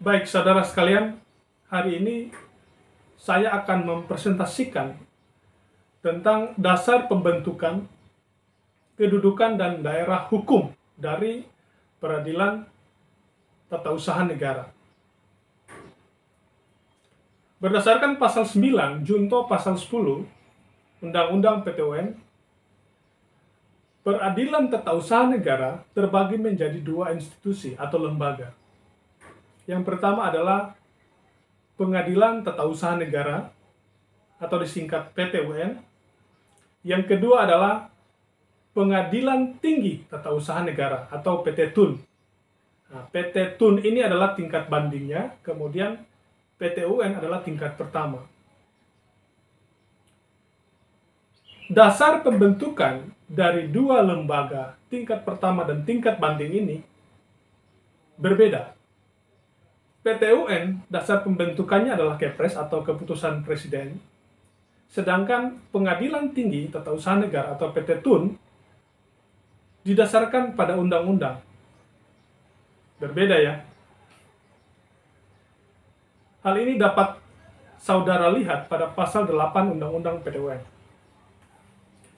Baik, saudara sekalian, hari ini saya akan mempresentasikan tentang dasar pembentukan, kedudukan, dan daerah hukum dari Peradilan Tata Usaha Negara. Berdasarkan pasal 9, junto pasal 10, Undang-Undang PTUN, Peradilan Tata Usaha Negara terbagi menjadi dua institusi atau lembaga. Yang pertama adalah Pengadilan Tata Usaha Negara atau disingkat PTUN. Yang kedua adalah Pengadilan Tinggi Tata Usaha Negara atau PT TUN. Nah, PT TUN ini adalah tingkat bandingnya, kemudian PTUN adalah tingkat pertama. Dasar pembentukan dari dua lembaga tingkat pertama dan tingkat banding ini berbeda. PTUN, dasar pembentukannya adalah Kepres atau Keputusan Presiden. Sedangkan Pengadilan Tinggi Tata Usaha Negara atau PT TUN didasarkan pada undang-undang. Berbeda ya. Hal ini dapat saudara lihat pada pasal 8 Undang-Undang PTUN.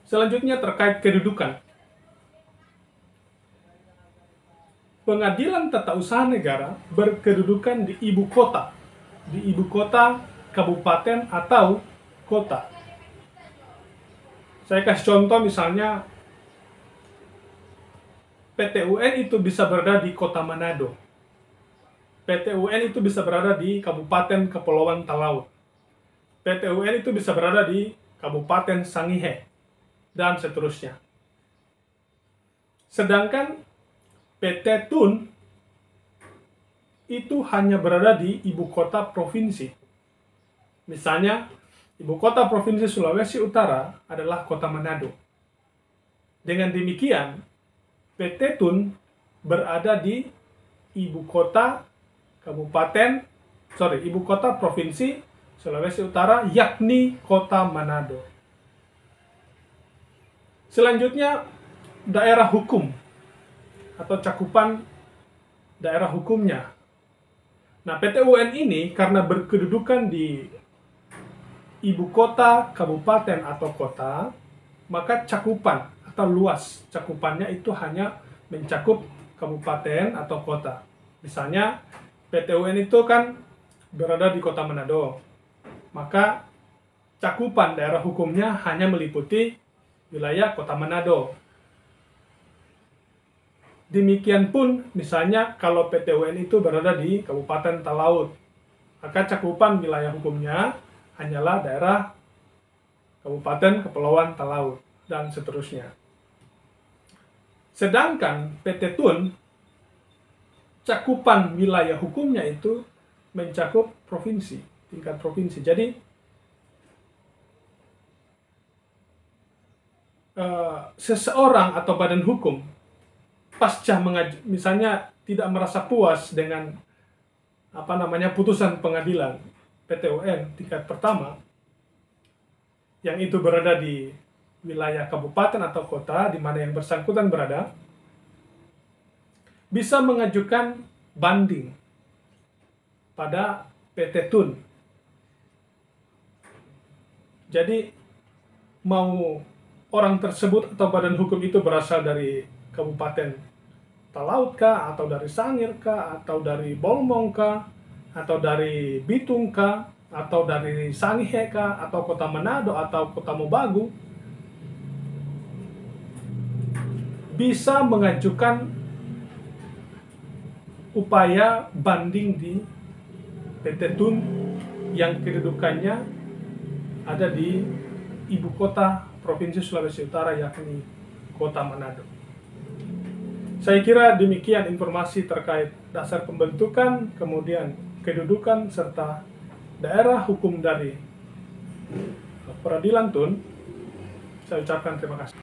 Selanjutnya terkait kedudukan. Pengadilan Tata Usaha Negara berkedudukan di ibu kota, kabupaten atau kota. Saya kasih contoh misalnya, PTUN itu bisa berada di kota Manado. PTUN itu bisa berada di Kabupaten Kepulauan Talaut. PTUN itu bisa berada di Kabupaten Sangihe, dan seterusnya. Sedangkan PT TUN itu hanya berada di ibu kota provinsi. Misalnya, ibu kota provinsi Sulawesi Utara adalah kota Manado. Dengan demikian, PT TUN berada di ibu kota provinsi Sulawesi Utara, yakni kota Manado. Selanjutnya, daerah hukum atau cakupan daerah hukumnya. Nah, PTUN ini karena berkedudukan di ibu kota, kabupaten atau kota, maka cakupan atau luas cakupannya itu hanya mencakup kabupaten atau kota. Misalnya, PTUN itu kan berada di kota Manado, maka cakupan daerah hukumnya hanya meliputi wilayah kota Manado. Demikian pun misalnya kalau PTUN itu berada di Kabupaten Talaut, maka cakupan wilayah hukumnya hanyalah daerah Kabupaten Kepulauan Talaut, dan seterusnya. Sedangkan PT TUN, cakupan wilayah hukumnya itu mencakup provinsi, tingkat provinsi. Jadi, seseorang atau badan hukum pasca misalnya tidak merasa puas dengan putusan pengadilan PTUN tingkat pertama yang itu berada di wilayah kabupaten atau kota di mana yang bersangkutan berada, bisa mengajukan banding pada PT TUN. Jadi, mau orang tersebut atau badan hukum itu berasal dari Kabupaten Talaut kah, atau dari Sangir kah, atau dari Bolmong kah, atau dari Bitung kah, atau dari Sangihe kah, atau kota Manado, atau kota Mobagu, bisa mengajukan upaya banding di PT TUN yang kedudukannya ada di ibu kota Provinsi Sulawesi Utara, yakni kota Manado. Saya kira demikian informasi terkait dasar pembentukan, kemudian kedudukan, serta daerah hukum dari Peradilan TUN. Saya ucapkan terima kasih.